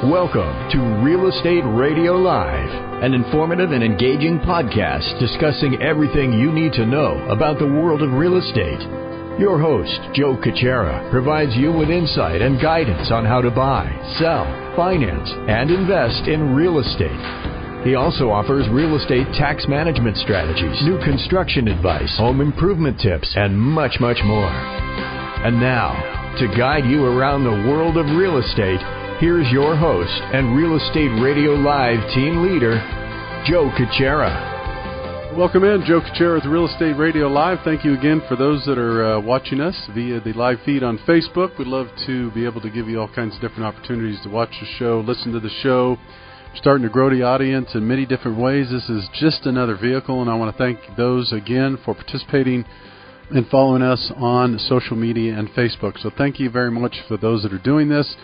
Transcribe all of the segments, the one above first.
Welcome to Real Estate Radio Live, an informative and engaging podcast discussing everything you need to know about the world of real estate. Your host, Joe Caccera, provides you with insight and guidance on how to buy, sell, finance, and invest in real estate. He also offers real estate tax management strategies, new construction advice, home improvement tips, and much, much more. And now, to guide you around the world of real estate, here's your host and Real Estate Radio Live team leader, Joe Caccera. Welcome in, Joe Caccera with Real Estate Radio Live. Thank you again for those that are watching us via the live feed on Facebook. We'd love to be able to give you all kinds of different opportunities to watch the show, listen to the show. We're starting to grow the audience in many different ways. This is just another vehicle, and I want to thank those again for participating and following us on social media and Facebook. So thank you very much for those that are doing this.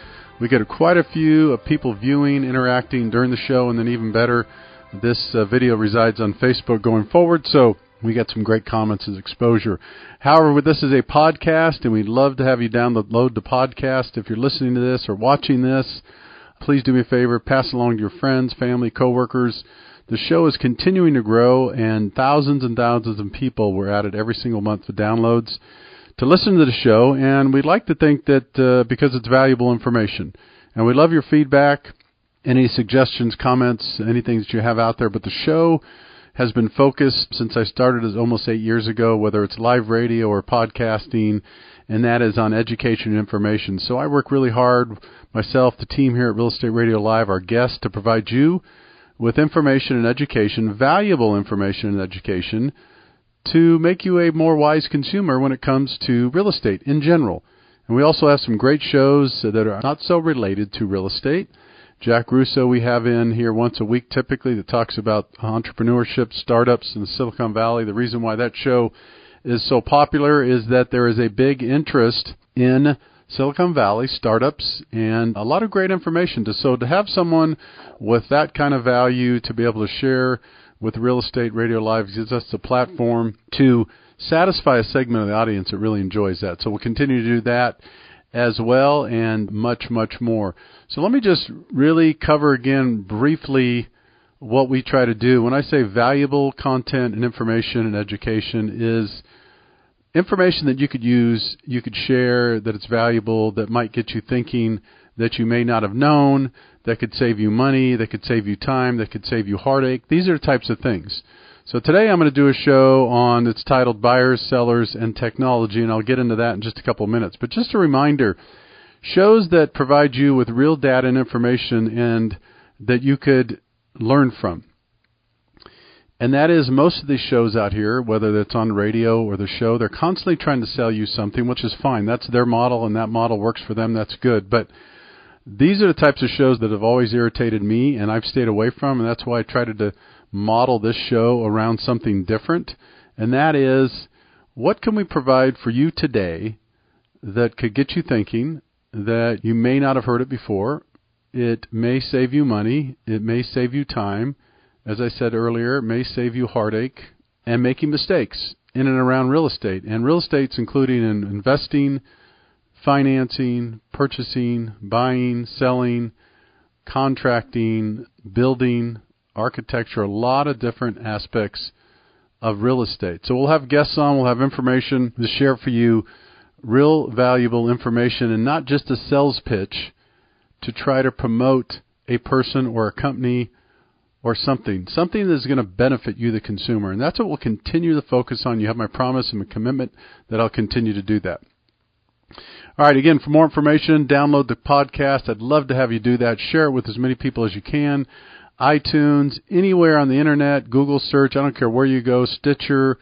We get quite a few people viewing, interacting during the show, and then even better, this video resides on Facebook going forward, so we got some great comments and exposure. However, this is a podcast, and we'd love to have you download the podcast. If you're listening to this or watching this, please do me a favor, pass it along to your friends, family, coworkers. The show is continuing to grow, and thousands of people were added every single month for downloads to listen to the show, and we'd like to think that because it's valuable information. And we love your feedback, any suggestions, comments, anything that you have out there. But the show has been focused since I started as almost 8 years ago, whether it's live radio or podcasting, and that is on education and information. So I work really hard, myself, the team here at Real Estate Radio Live, our guests, to provide you with information and education, valuable information and education, to make you a more wise consumer when it comes to real estate in general. And we also have some great shows that are not so related to real estate. Jack Russo we have in here once a week typically that talks about entrepreneurship, startups in the Silicon Valley. The reason why that show is so popular is that there is a big interest in Silicon Valley startups and a lot of great information. So to have someone with that kind of value to be able to share with Real Estate Radio Live gives us the platform to satisfy a segment of the audience that really enjoys that. So we'll continue to do that as well, and much, much more. So let me just really cover again briefly what we try to do. When I say valuable content and information and education, is information that you could use, you could share, that it's valuable, that might get you thinking, that you may not have known, that could save you money, that could save you time, that could save you heartache. These are the types of things. So today I'm going to do a show on, it's titled Buyers, Sellers, and Technology, and I'll get into that in just a couple of minutes. But just a reminder, shows that provide you with real data and information and that you could learn from. And that is most of these shows out here, whether it's on radio or the show, they're constantly trying to sell you something, which is fine. That's their model, and that model works for them. That's good. But these are the types of shows that have always irritated me, and I've stayed away from, and that's why I tried to model this show around something different, and that is, what can we provide for you today that could get you thinking, that you may not have heard it before. It may save you money. It may save you time. As I said earlier, it may save you heartache and making mistakes in and around real estate. And real estate's including in investing, financing, purchasing, buying, selling, contracting, building, architecture, a lot of different aspects of real estate. So we'll have guests on, we'll have information to share for you, real valuable information, and not just a sales pitch to try to promote a person or a company or something that is going to benefit you, the consumer. And that's what we'll continue to focus on. You have my promise and my commitment that I'll continue to do that. All right, again, for more information, download the podcast. I'd love to have you do that. Share it with as many people as you can. iTunes, anywhere on the internet, Google search, I don't care where you go, Stitcher,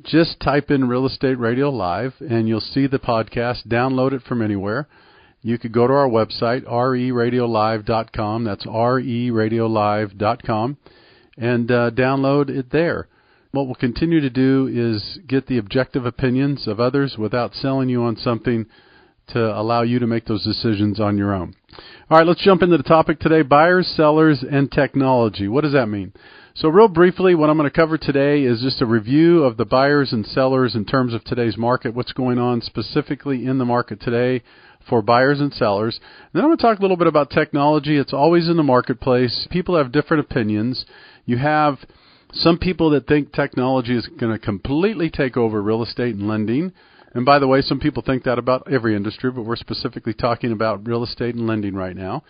just type in Real Estate Radio Live, and you'll see the podcast. Download it from anywhere. You could go to our website, RERL-1548.com. That's RERL-1548.com, and download it there. What we'll continue to do is get the objective opinions of others without selling you on something to allow you to make those decisions on your own. All right, let's jump into the topic today, buyers, sellers, and technology. What does that mean? So real briefly, what I'm going to cover today is just a review of the buyers and sellers in terms of today's market, what's going on specifically in the market today, for buyers and sellers. And then I'm going to talk a little bit about technology. It's always in the marketplace. People have different opinions. You have some people that think technology is going to completely take over real estate and lending. And by the way, some people think that about every industry, but we're specifically talking about real estate and lending right now.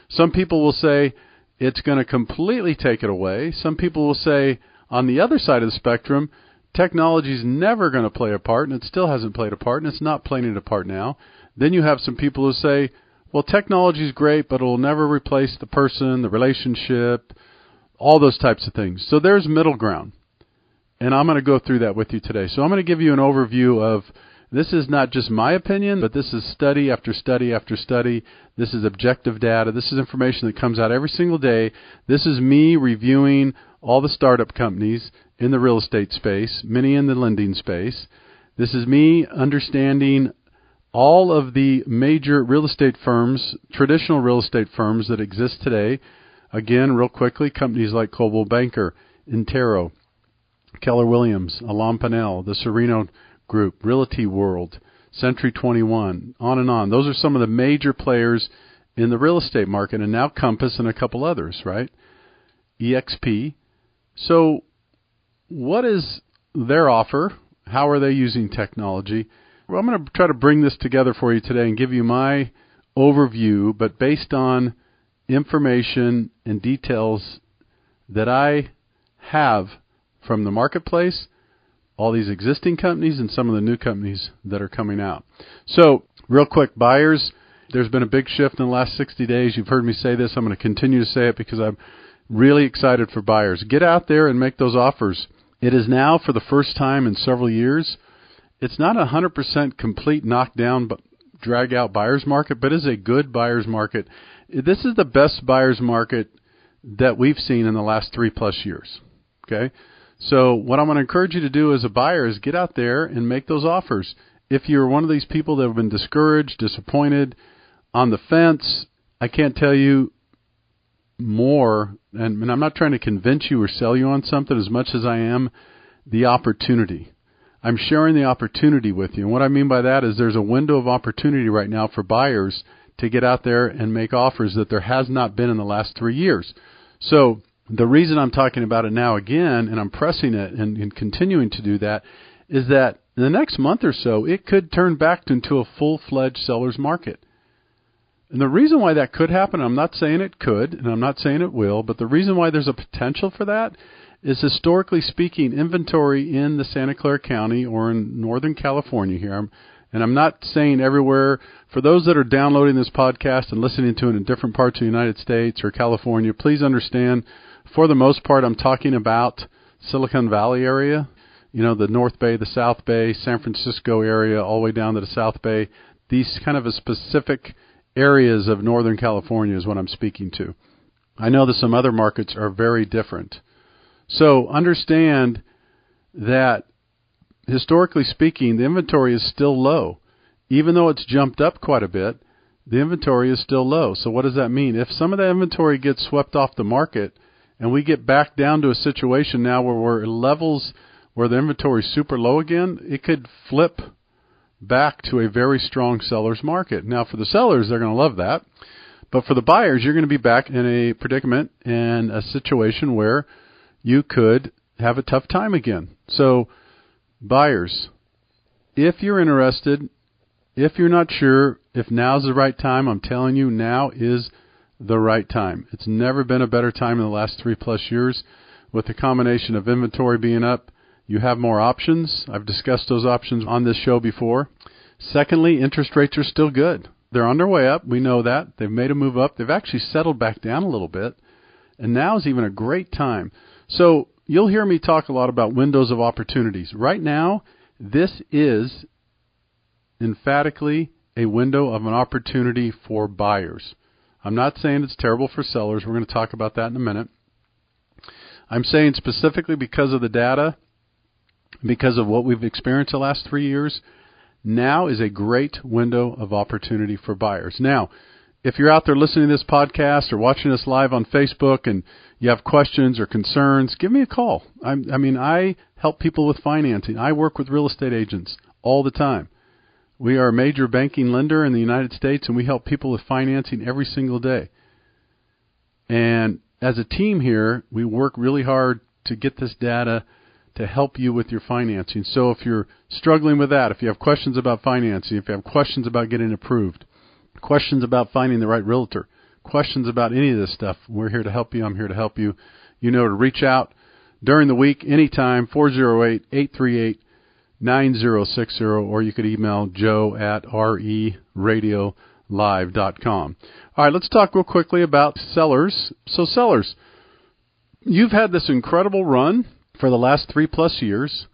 Some people will say it's going to completely take it away. Some people will say, on the other side of the spectrum, technology is never going to play a part, and it still hasn't played a part, and it's not playing a part now. Then you have some people who say, well, technology is great, but it will never replace the person, the relationship, all those types of things. So there's middle ground, and I'm going to go through that with you today. So I'm going to give you an overview of, this is not just my opinion, but this is study after study after study. This is objective data. This is information that comes out every single day. This is me reviewing all the startup companies in the real estate space, many in the lending space. This is me understanding all of the major real estate firms, traditional real estate firms that exist today. Again, real quickly, companies like Coldwell Banker, Intero, Keller Williams, Alam Panel, the Sereno Group, Realty World, Century 21, on and on. Those are some of the major players in the real estate market, and now Compass and a couple others, right? EXP. So what is their offer? How are they using technology? Well, I'm going to try to bring this together for you today and give you my overview, but based on information and details that I have from the marketplace, all these existing companies and some of the new companies that are coming out. So, real quick, buyers, there's been a big shift in the last 60 days. You've heard me say this. I'm going to continue to say it because I'm really excited for buyers. Get out there and make those offers. It is now, for the first time in several years, it's not a 100% complete knockdown, drag out buyer's market, but it is a good buyer's market. This is the best buyer's market that we've seen in the last 3+ years. Okay? So what I'm going to encourage you to do as a buyer is get out there and make those offers. If you're one of these people that have been discouraged, disappointed, on the fence, I can't tell you more, and I'm not trying to convince you or sell you on something as much as I am the opportunity. I'm sharing the opportunity with you. And what I mean by that is there's a window of opportunity right now for buyers to get out there and make offers that there has not been in the last 3 years. So the reason I'm talking about it now again, and I'm pressing it and continuing to do that, is that in the next month or so, it could turn back into a full-fledged seller's market. And the reason why that could happen, I'm not saying it could, and I'm not saying it will, but the reason why there's a potential for that is, historically speaking, inventory in the Santa Clara County or in Northern California here, and I'm not saying everywhere. For those that are downloading this podcast and listening to it in different parts of the United States or California, please understand, for the most part, I'm talking about Silicon Valley area, you know, the North Bay, the South Bay, San Francisco area, all the way down to the South Bay. These kind of a specific areas of Northern California is what I'm speaking to. I know that some other markets are very different. So understand that, historically speaking, the inventory is still low. Even though it's jumped up quite a bit, the inventory is still low. So what does that mean? If some of the inventory gets swept off the market and we get back down to a situation now where we're at levels where the inventory is super low again, it could flip back to a very strong seller's market. Now, for the sellers, they're going to love that. But for the buyers, you're going to be back in a predicament and a situation where you could have a tough time again. So, buyers, if you're interested, if you're not sure if now's the right time, I'm telling you, now is the right time. It's never been a better time in the last 3+ years. With the combination of inventory being up, you have more options. I've discussed those options on this show before. Secondly, interest rates are still good. They're on their way up. We know that. They've made a move up. They've actually settled back down a little bit. And now is even a great time. So you'll hear me talk a lot about windows of opportunities. Right now, this is emphatically a window of an opportunity for buyers. I'm not saying it's terrible for sellers. We're going to talk about that in a minute. I'm saying specifically because of the data, because of what we've experienced the last 3 years, now is a great window of opportunity for buyers. Now, if you're out there listening to this podcast or watching us live on Facebook and you have questions or concerns, give me a call. I help people with financing. I work with real estate agents all the time. We are a major banking lender in the United States, and we help people with financing every single day. And as a team here, we work really hard to get this data to help you with your financing. So if you're struggling with that, if you have questions about financing, if you have questions about getting approved, questions about finding the right realtor, questions about any of this stuff, we're here to help you. I'm here to help you. You know to reach out during the week, anytime, 408-838-9060, or you could email joe@reradiolive.com. All right, let's talk real quickly about sellers. So sellers, you've had this incredible run for the last 3+ years.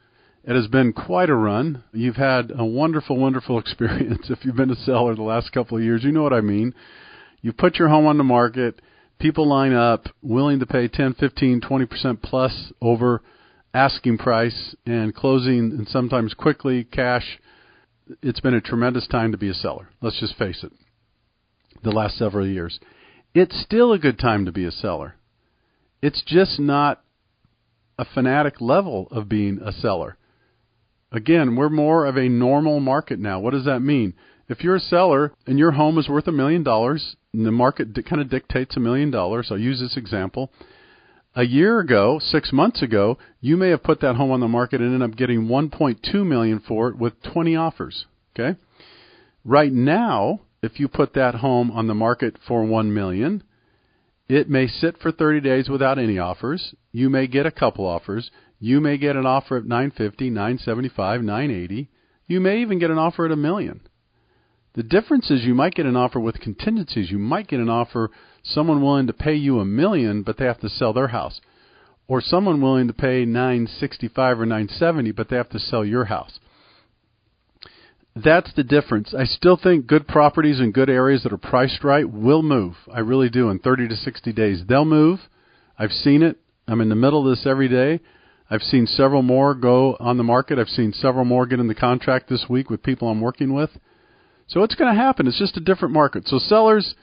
It has been quite a run. You've had a wonderful, wonderful experience. If you've been a seller the last couple of years, you know what I mean. You put your home on the market. People line up, willing to pay 10, 15, 20% plus over asking price and closing, and sometimes quickly, cash. It's been a tremendous time to be a seller. Let's just face it. The last several years. It's still a good time to be a seller. It's just not a fanatic level of being a seller. Again, we're more of a normal market now. What does that mean? If you're a seller and your home is worth $1 million, and the market kind of dictates $1 million, I'll use this example. A year ago, 6 months ago, you may have put that home on the market and ended up getting $1.2 million for it with 20 offers. Okay? Right now, if you put that home on the market for $1 million, it may sit for 30 days without any offers. You may get a couple offers. You may get an offer at $950, $975, $980. You may even get an offer at $1 million. The difference is you might get an offer with contingencies. You might get an offer, someone willing to pay you $1 million, but they have to sell their house. Or someone willing to pay $965 or $970, but they have to sell your house. That's the difference. I still think good properties in good areas that are priced right will move. I really do. In 30 to 60 days, they'll move. I've seen it. I'm in the middle of this every day. I've seen several more go on the market. I've seen several more get in the contract this week with people I'm working with. So it's going to happen. It's just a different market. So sellers,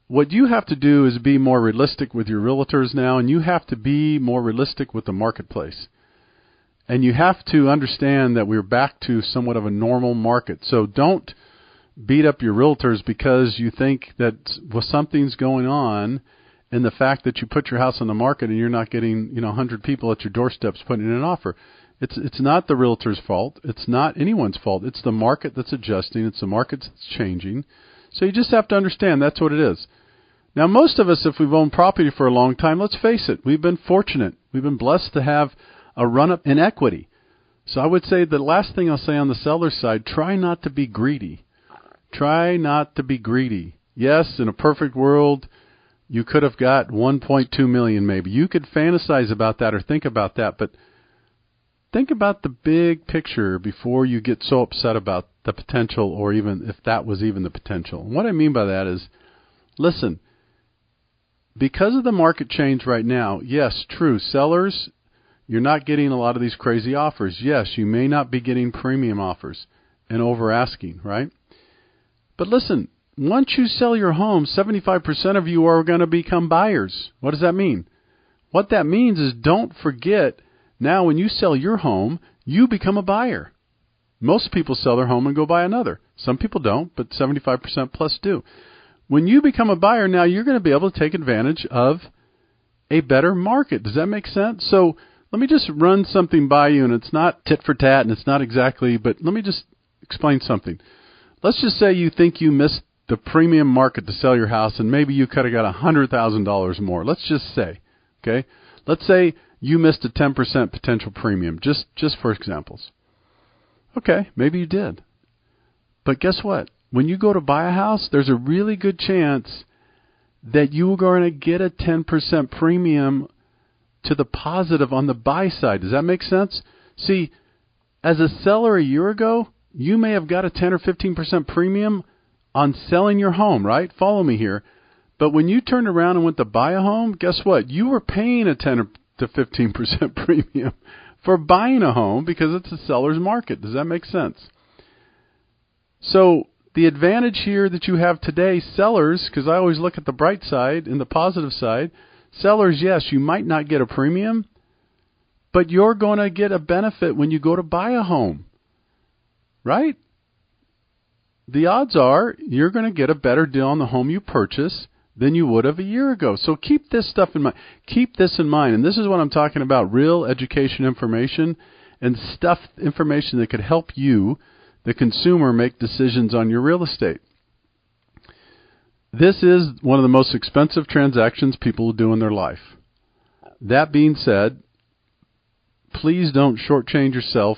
what you have to do is be more realistic with your realtors now, and you have to be more realistic with the marketplace. And you have to understand that we're back to somewhat of a normal market. So don't beat up your realtors because you think that something's going on in the fact that you put your house on the market and you're not getting 100 people at your doorsteps putting in an offer. It's not the realtor's fault. It's not anyone's fault. It's the market that's adjusting. It's the market that's changing. So you just have to understand that's what it is. Now, most of us, if we've owned property for a long time, let's face it, we've been fortunate. We've been blessed to have a run-up in equity. So I would say the last thing I'll say on the seller's side, try not to be greedy. Try not to be greedy. Yes, in a perfect world, you could have got $1.2 million maybe. You could fantasize about that or think about that, but think about the big picture before you get so upset about the potential, or even if that was even the potential. And what I mean by that is, listen, because of the market change right now, yes, true, sellers, you're not getting a lot of these crazy offers. Yes, you may not be getting premium offers and over asking, right? But listen, once you sell your home, 75% of you are going to become buyers. What does that mean? What that means is, don't forget, now when you sell your home, you become a buyer. Most people sell their home and go buy another. Some people don't, but 75% plus do. When you become a buyer, now you're going to be able to take advantage of a better market. Does that make sense? So let me just run something by you, and it's not tit for tat, and it's not exactly, but let me just explain something. Let's just say you think you missed the premium market to sell your house, and maybe you could have got $100,000 more. Let's just say, okay? Let's say you missed a 10% potential premium, just for examples. Okay, maybe you did. But guess what? When you go to buy a house, there's a really good chance that you are going to get a 10% premium to the positive on the buy side. Does that make sense? See, as a seller a year ago, you may have got a 10 or 15% premium on selling your home, right? Follow me here. But when you turned around and went to buy a home, guess what? You were paying a 10 to 15% premium for buying a home because it's a seller's market. Does that make sense? So the advantage here that you have today, sellers, because I always look at the bright side and the positive side, sellers, yes, you might not get a premium, but you're going to get a benefit when you go to buy a home, right? the odds are you're going to get a better deal on the home you purchase than you would have a year ago. So keep this stuff in mind. Keep this in mind. And this is what I'm talking about, real education information and information that could help you, the consumer, make decisions on your real estate. This is one of the most expensive transactions people will do in their life. That being said, please don't shortchange yourself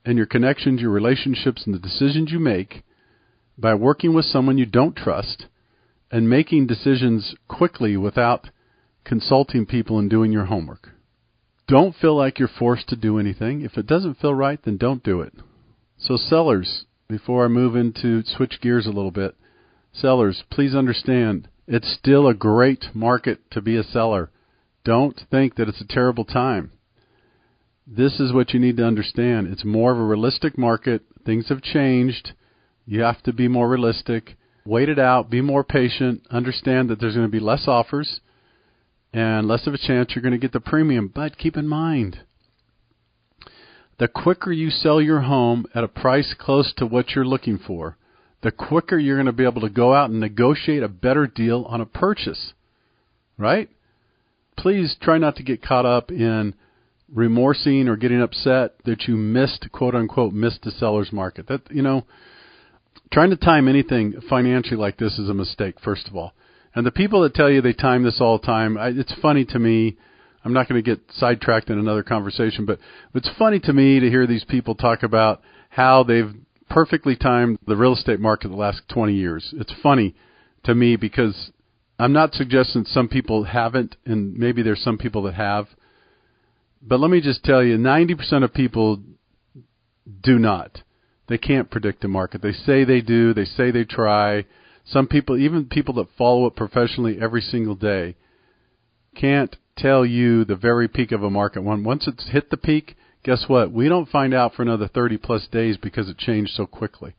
and your connections, your relationships, and the decisions you make by working with someone you don't trust and making decisions quickly without consulting people and doing your homework. Don't feel like you're forced to do anything. If it doesn't feel right, then don't do it. So sellers, before I move into switch gears a little bit, sellers, please understand, it's still a great market to be a seller. Don't think that it's a terrible time. This is what you need to understand. It's more of a realistic market. Things have changed. You have to be more realistic. Wait it out. Be more patient. Understand that there's going to be less offers and less of a chance you're going to get the premium. But keep in mind, the quicker you sell your home at a price close to what you're looking for, the quicker you're going to be able to go out and negotiate a better deal on a purchase, right? Please try not to get caught up in remorsing or getting upset that you missed, quote unquote, missed the seller's market. That, trying to time anything financially like this is a mistake, first of all. And the people that tell you they time this all the time, it's funny to me. I'm not going to get sidetracked in another conversation, but it's funny to me to hear these people talk about how they've perfectly timed the real estate market the last 20 years. It's funny to me because I'm not suggesting some people haven't, and maybe there's some people that have. But let me just tell you, 90% of people do not. They can't predict the market. They say they do. They say they try. Some people, even people that follow it professionally every single day, can't tell you the very peak of a market. Once it's hit the peak, guess what? We don't find out for another 30-plus days because it changed so quickly.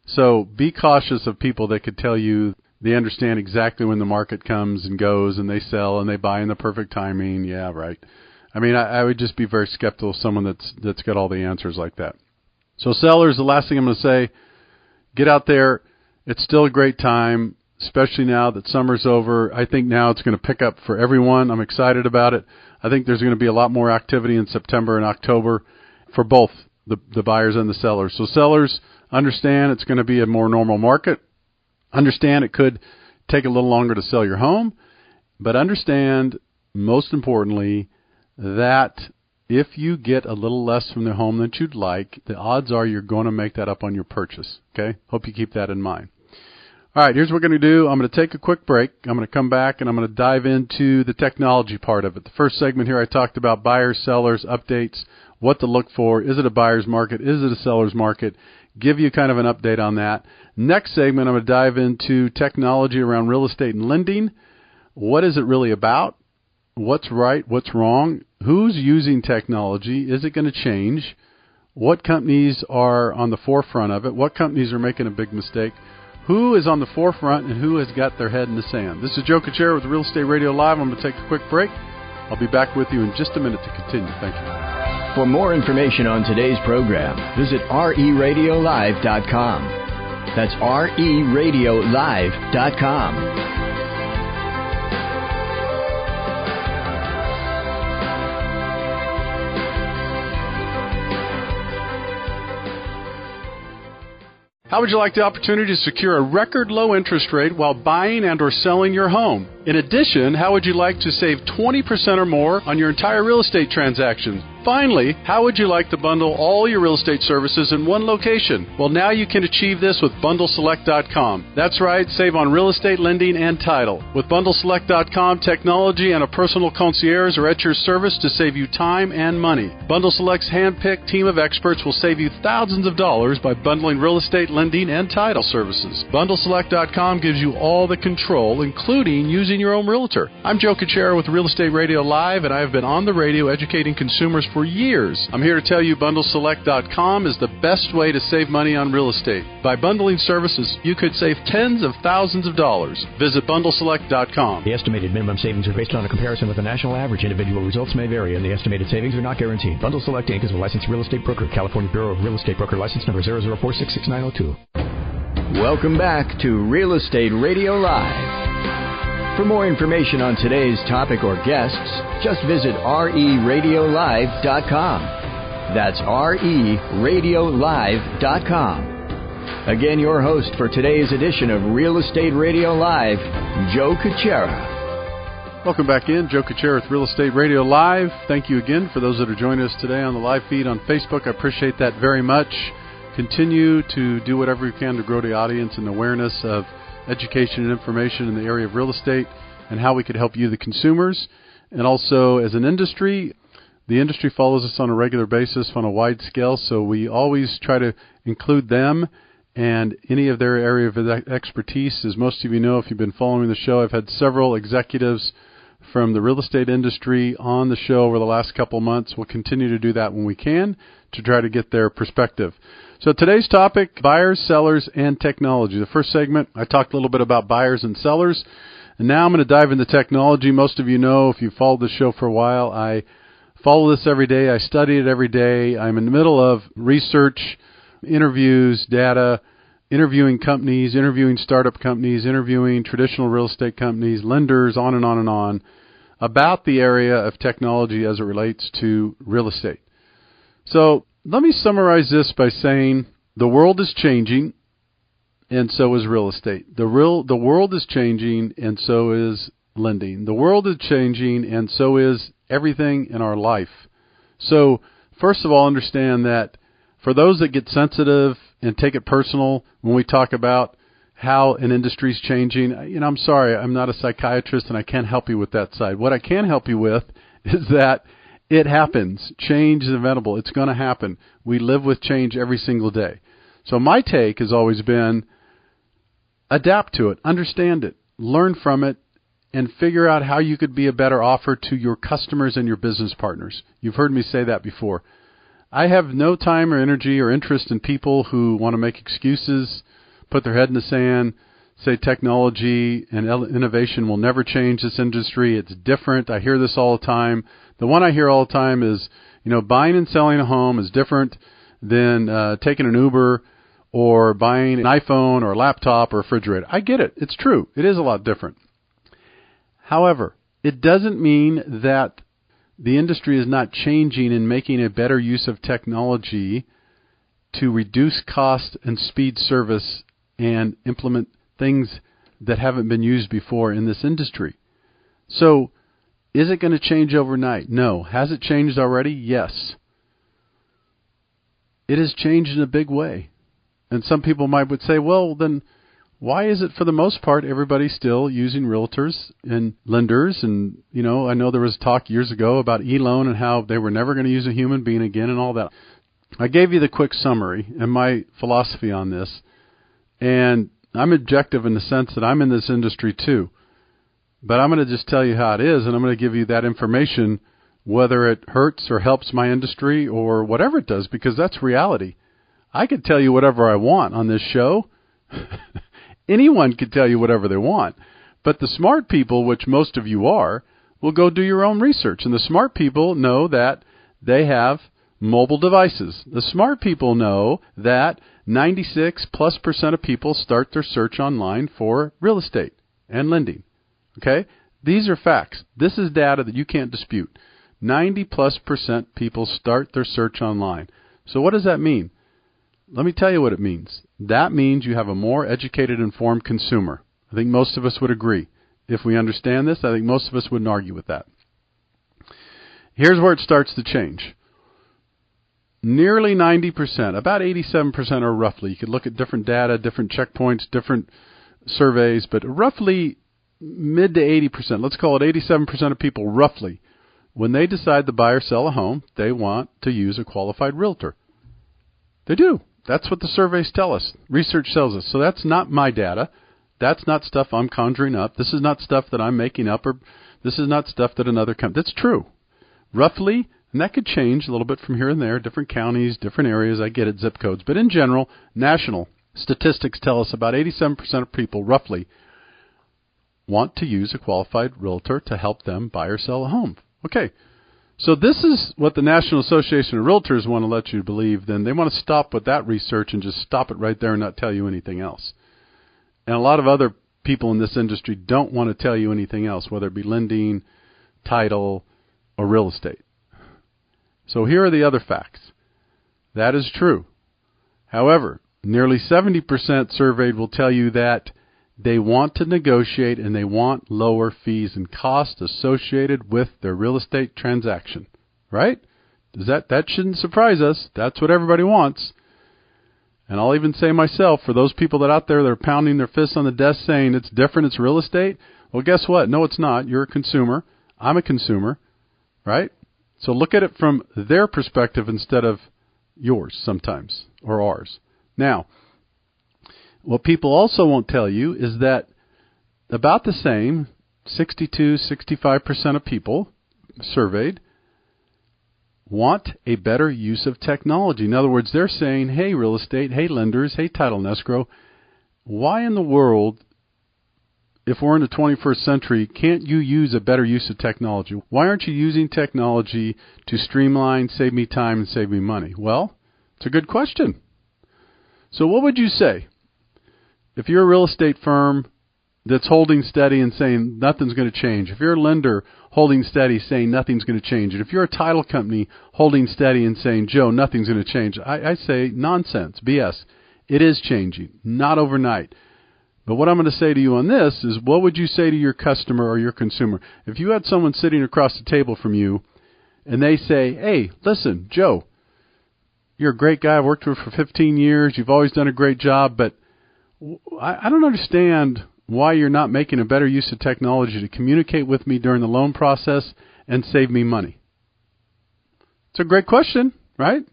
So be cautious of people that could tell you they understand exactly when the market comes and goes and they sell and they buy in the perfect timing. Yeah, right. I mean, I would just be very skeptical of someone that's got all the answers like that. So sellers, the last thing I'm going to say, get out there. It's still a great time, especially now that summer's over. I think now it's going to pick up for everyone. I'm excited about it. I think there's going to be a lot more activity in September and October for both the buyers and the sellers. So sellers, understand it's going to be a more normal market. Understand it could take a little longer to sell your home, but understand, most importantly, that if you get a little less from the home that you'd like, the odds are you're going to make that up on your purchase. Okay? Hope you keep that in mind. All right, here's what we're going to do. I'm going to take a quick break. I'm going to come back, and I'm going to dive into the technology part of it. The first segment here I talked about buyers, sellers, updates, what to look for. Is it a buyer's market? Is it a seller's market? Give you kind of an update on that. Next segment, I'm going to dive into technology around real estate and lending. What is it really about? What's right? What's wrong? Who's using technology? Is it going to change? What companies are on the forefront of it? What companies are making a big mistake? Who is on the forefront and who has got their head in the sand? This is Joe Kuchera with Real Estate Radio Live. I'm going to take a quick break. I'll be back with you in just a minute to continue. Thank you. For more information on today's program, visit RERadiolive.com. That's RERadiolive.com. How would you like the opportunity to secure a record low interest rate while buying and or selling your home? In addition, how would you like to save 20% or more on your entire real estate transaction? Finally, how would you like to bundle all your real estate services in one location? Well, now you can achieve this with BundleSelect.com. That's right, save on real estate lending and title. With BundleSelect.com, technology and a personal concierge are at your service to save you time and money. BundleSelect's hand-picked team of experts will save you thousands of dollars by bundling real estate lending and title services. BundleSelect.com gives you all the control, including using your own realtor. I'm Joe Kuchera with Real Estate Radio Live, and I have been on the radio educating consumers for years. I'm here to tell you BundleSelect.com is the best way to save money on real estate. By bundling services, you could save tens of thousands of dollars. Visit BundleSelect.com. The estimated minimum savings are based on a comparison with the national average. Individual results may vary, and the estimated savings are not guaranteed. Bundle Select Inc. is a licensed real estate broker. California Bureau of Real Estate Broker license number 004666902. Welcome back to Real Estate Radio Live. For more information on today's topic or guests, just visit RERadiolive.com. That's RERadiolive.com. Again, your host for today's edition of Real Estate Radio Live, Joe Kuchera. Welcome back in. Joe Kuchera with Real Estate Radio Live. Thank you again for those that are joining us today on the live feed on Facebook. I appreciate that very much. Continue to do whatever you can to grow the audience and awareness of education and information in the area of real estate and how we could help you, the consumers. And also, as an industry, the industry follows us on a regular basis on a wide scale, so we always try to include them and any of their area of expertise. As most of you know, if you've been following the show, I've had several executives from the real estate industry on the show over the last couple of months. We'll continue to do that when we can to try to get their perspective. So today's topic, buyers, sellers, and technology. The first segment, I talked a little bit about buyers and sellers, and now I'm going to dive into technology. Most of you know, if you've followed the show for a while, I follow this every day. I study it every day. I'm in the middle of research, interviews, data, interviewing companies, interviewing startup companies, interviewing traditional real estate companies, lenders, on and on and on, about the area of technology as it relates to real estate. So let me summarize this by saying the world is changing, and so is real estate. The world is changing, and so is lending. The world is changing, and so is everything in our life. So first of all, understand that for those that get sensitive and take it personal when we talk about how an industry is changing, I'm sorry, I'm not a psychiatrist and I can't help you with that side. What I can help you with is that it happens. Change is inevitable. It's going to happen. We live with change every single day. So my take has always been adapt to it, understand it, learn from it, and figure out how you could be a better offer to your customers and your business partners. You've heard me say that before. I have no time or energy or interest in people who want to make excuses, put their head in the sand, say technology and innovation will never change this industry. It's different. I hear this all the time. The one I hear all the time is, buying and selling a home is different than taking an Uber or buying an iPhone or a laptop or a refrigerator. I get it. It's true. It is a lot different. However, it doesn't mean that the industry is not changing and making a better use of technology to reduce cost and speed service and implement things that haven't been used before in this industry. So, is it going to change overnight? No. Has it changed already? Yes. It has changed in a big way. And some people would say, well, then why is it for the most part everybody still using realtors and lenders? And, I know there was talk years ago about e-loan and how they were never going to use a human being again and all that. I gave you the quick summary and my philosophy on this. And I'm objective in the sense that I'm in this industry too. But I'm going to just tell you how it is, and I'm going to give you that information, whether it hurts or helps my industry or whatever it does, because that's reality. I could tell you whatever I want on this show. Anyone could tell you whatever they want. But the smart people, which most of you are, will go do your own research. And the smart people know that they have mobile devices. The smart people know that 96+% of people start their search online for real estate and lending. Okay? These are facts. This is data that you can't dispute. 90+% people start their search online. So what does that mean? Let me tell you what it means. That means you have a more educated, informed consumer. I think most of us would agree. If we understand this, I think most of us wouldn't argue with that. Here's where it starts to change. Nearly 90%, about 87% or roughly, you could look at different data, different checkpoints, different surveys, but roughly mid to 80%, let's call it 87% of people roughly, when they decide to buy or sell a home, they want to use a qualified realtor. They do. That's what the surveys tell us. Research tells us. So that's not my data. That's not stuff I'm conjuring up. This is not stuff that I'm making up, or this is not stuff that another company. That's true. Roughly, and that could change a little bit from here and there, different counties, different areas, I get it, zip codes. But in general, national statistics tell us about 87% of people, roughly, want to use a qualified realtor to help them buy or sell a home. Okay, So this is what the National Association of Realtors want to let you believe. Then they want to stop with that research and just stop it right there and not tell you anything else. And a lot of other people in this industry don't want to tell you anything else, whether it be lending, title, or real estate. So here are the other facts. That is true. However, nearly 70% surveyed will tell you that they want to negotiate and they want lower fees and costs associated with their real estate transaction. Right? That shouldn't surprise us. That's what everybody wants. And I'll even say myself, for those people that out there that are pounding their fists on the desk saying it's different, it's real estate, well, guess what? No, it's not. You're a consumer. I'm a consumer. Right? So look at it from their perspective instead of yours sometimes, or ours. Now, what people also won't tell you is that about the same, 62-65% of people surveyed want a better use of technology. In other words, they're saying, hey, real estate, hey, lenders, hey, title and escrow, why in the world, if we're in the 21st century, can't you use a better use of technology? Why aren't you using technology to streamline, save me time, and save me money? Well, it's a good question. So what would you say if you're a real estate firm that's holding steady and saying nothing's going to change? If you're a lender holding steady saying nothing's going to change, and if you're a title company holding steady and saying, Joe, nothing's going to change, I say nonsense, BS. It is changing, not overnight. But what I'm going to say to you on this is, what would you say to your customer or your consumer? If you had someone sitting across the table from you and they say, hey, listen, Joe, you're a great guy. I've worked with you for 15 years. You've always done a great job, but I don't understand why you're not making a better use of technology to communicate with me during the loan process and save me money. It's a great question, right?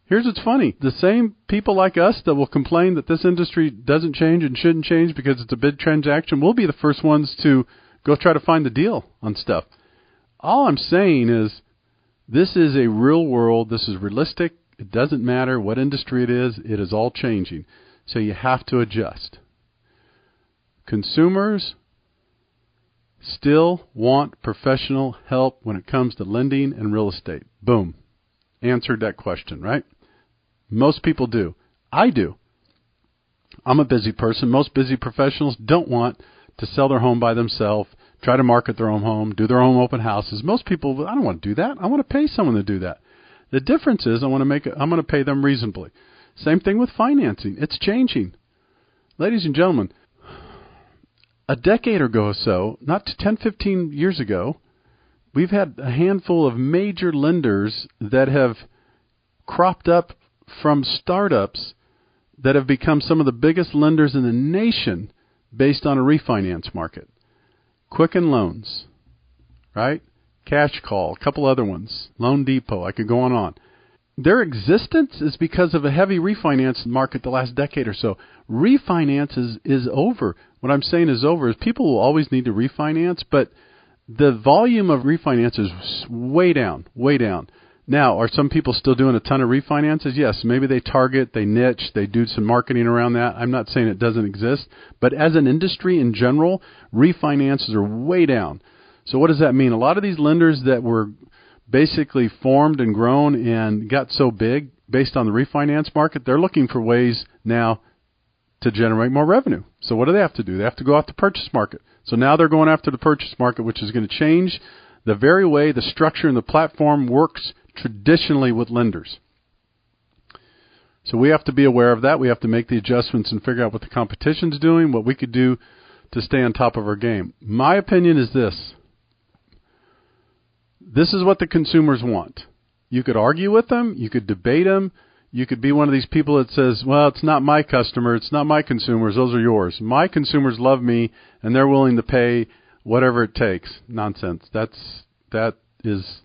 Here's what's funny. The same people like us that will complain that this industry doesn't change and shouldn't change because it's a big transaction will be the first ones to go try to find the deal on stuff. All I'm saying is this is a real world. This is realistic. It doesn't matter what industry it is all changing. So you have to adjust. Consumers still want professional help when it comes to lending and real estate. Boom. Answered that question, right? Most people do. I do. I'm a busy person. Most busy professionals don't want to sell their home by themselves, try to market their own home, do their own open houses. Most people, I don't want to do that. I want to pay someone to do that. The difference is I'm going to pay them reasonably. Same thing with financing. It's changing. Ladies and gentlemen, a decade ago or so, not 10, 15 years ago, we've had a handful of major lenders that have cropped up from startups that have become some of the biggest lenders in the nation based on a refinance market. Quicken Loans, right? Cash Call, a couple other ones. Loan Depot, I could go on. Their existence is because of a heavy refinance market the last decade or so. Refinance is over. What I'm saying is over is people will always need to refinance, but the volume of refinance is way down, way down. Now, are some people still doing a ton of refinances? Yes, maybe they target, they niche, they do some marketing around that. I'm not saying it doesn't exist, but as an industry in general, refinances are way down. So what does that mean? A lot of these lenders that were basically formed and grown and got so big based on the refinance market, they're looking for ways now to generate more revenue. So what do they have to do? They have to go out to purchase market. So now they're going after the purchase market, which is going to change the very way the structure and the platform works traditionally with lenders. So we have to be aware of that. We have to make the adjustments and figure out what the competition's doing, what we could do to stay on top of our game. My opinion is this. This is what the consumers want. You could argue with them. You could debate them. You could be one of these people that says, well, it's not my customer. It's not my consumers. Those are yours. My consumers love me, and they're willing to pay whatever it takes. Nonsense. That is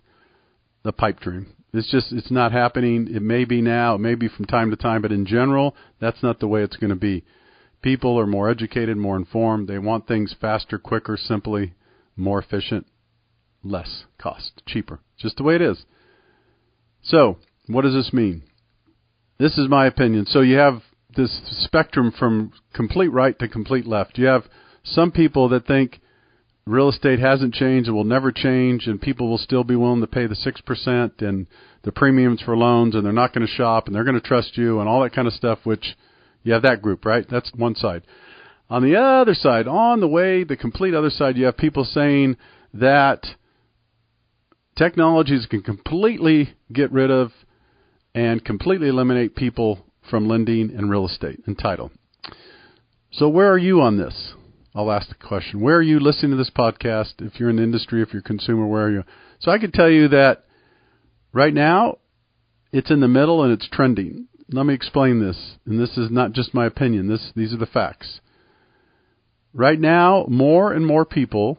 a pipe dream. It's not happening. It may be now. It may be from time to time. But in general, that's not the way it's going to be. People are more educated, more informed. They want things faster, quicker, simply, more efficient, less cost, cheaper. Just the way it is. So what does this mean? This is my opinion. So you have this spectrum from complete right to complete left. You have some people that think real estate hasn't changed and will never change, and people will still be willing to pay the 6% and the premiums for loans, and they're not going to shop, and they're going to trust you, and all that kind of stuff, which you have that group, right? That's one side. On the other side, the complete other side, you have people saying that technologies can completely get rid of and completely eliminate people from lending and real estate and title. So where are you on this? I'll ask the question. Where are you listening to this podcast? If you're in the industry, if you're a consumer, where are you? So I can tell you that right now it's in the middle and it's trending. Let me explain this. And this is not just my opinion. These are the facts. Right now, more and more people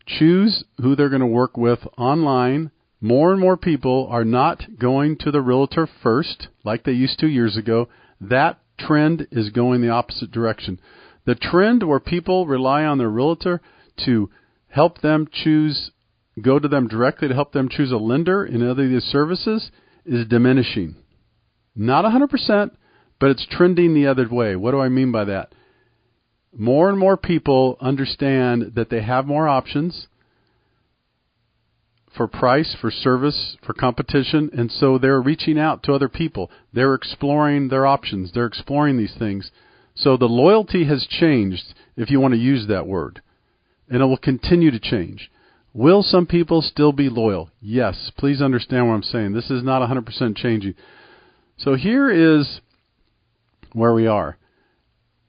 choose who they're going to work with online. More and more people are not going to the realtor first like they used to years ago. That trend is going the opposite direction. The trend where people rely on their realtor to help them go to them directly to help them choose a lender in other of these services is diminishing. Not 100%, but it's trending the other way. What do I mean by that? More and more people understand that they have more options for price, for service, for competition, and so they're reaching out to other people. They're exploring their options. They're exploring these things. So the loyalty has changed, if you want to use that word, and it will continue to change. Will some people still be loyal? Yes. Please understand what I'm saying. This is not 100% changing. So here is where we are.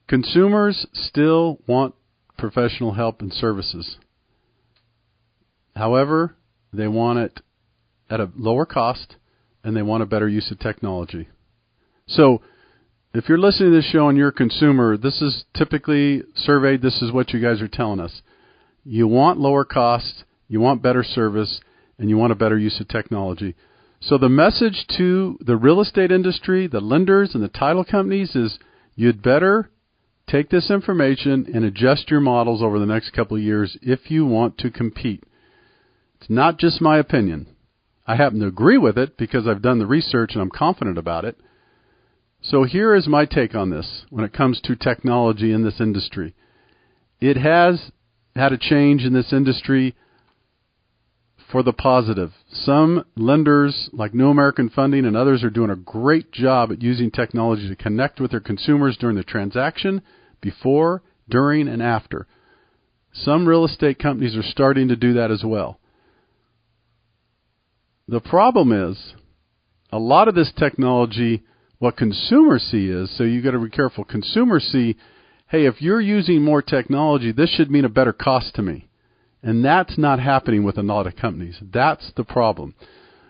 Consumers still want professional help and services. However, they want it at a lower cost, and they want a better use of technology. So if you're listening to this show and you're a consumer, this is typically surveyed. This is what you guys are telling us. You want lower cost, you want better service, and you want a better use of technology. So the message to the real estate industry, the lenders, and the title companies is you'd better take this information and adjust your models over the next couple of years if you want to compete. It's not just my opinion. I happen to agree with it because I've done the research and I'm confident about it. So here is my take on this when it comes to technology in this industry. It has had a change in this industry for the positive. Some lenders, like New American Funding and others, are doing a great job at using technology to connect with their consumers during the transaction, before, during, and after. Some real estate companies are starting to do that as well. The problem is, a lot of this technology, what consumers see is, so you got to be careful, consumers see, hey, if you're using more technology, this should mean a better cost to me. And that's not happening with a lot of companies. That's the problem.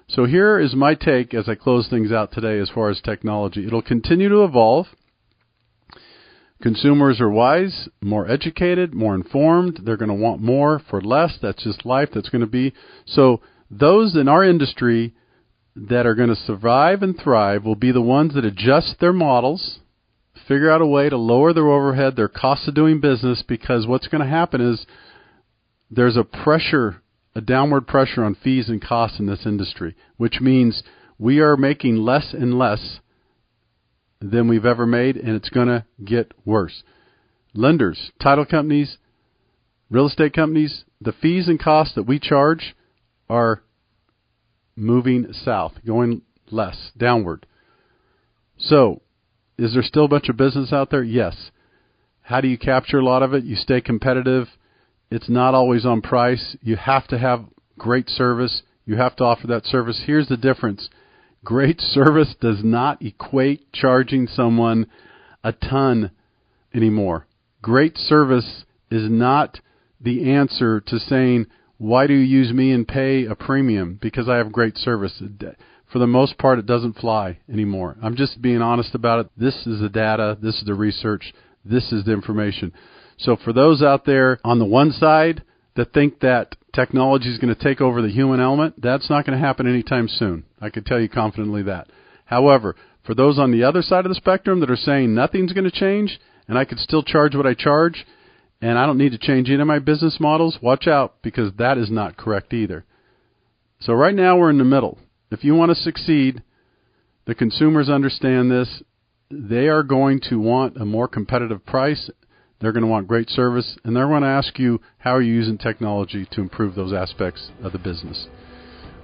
So here is my take as I close things out today as far as technology. It'll continue to evolve. Consumers are wise, more educated, more informed. They're going to want more for less. That's just life. That's going to be. So those in our industry that are going to survive and thrive will be the ones that adjust their models, figure out a way to lower their overhead, their cost of doing business, because what's going to happen is there's a downward pressure on fees and costs in this industry, which means we are making less and less than we've ever made, and it's going to get worse. Lenders, title companies, real estate companies, the fees and costs that we charge are moving south, going less, downward. So, is there still a bunch of business out there? Yes. How do you capture a lot of it? You stay competitive. It's not always on price. You have to have great service. You have to offer that service. Here's the difference. Great service does not equate charging someone a ton anymore. Great service is not the answer to saying, why do you use me and pay a premium because I have great service? For the most part, it doesn't fly anymore. I'm just being honest about it. This is the data. This is the research. This is the information. So for those out there on the one side that think that technology is going to take over the human element, that's not going to happen anytime soon. I can tell you confidently that. However, for those on the other side of the spectrum that are saying nothing's going to change and I could still charge what I charge and I don't need to change any of my business models, watch out, because that is not correct either. So right now we're in the middle. If you want to succeed, the consumers understand this. They are going to want a more competitive price. They're going to want great service, and they're going to ask you how are you using technology to improve those aspects of the business.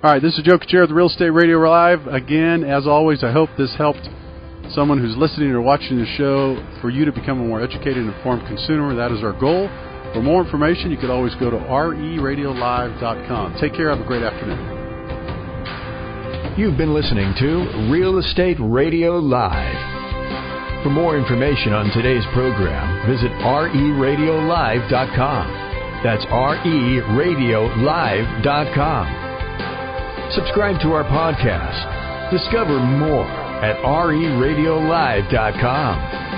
All right, this is Joe Kuchera of the Real Estate Radio Live. Again, as always, I hope this helped someone who's listening or watching the show for you to become a more educated and informed consumer. That is our goal. For more information, you could always go to RERL-1548.com. Take care. Have a great afternoon. You've been listening to Real Estate Radio Live. For more information on today's program, visit RERadiolive.com. That's RERadiolive.com. Subscribe to our podcast. Discover more at RERadiolive.com.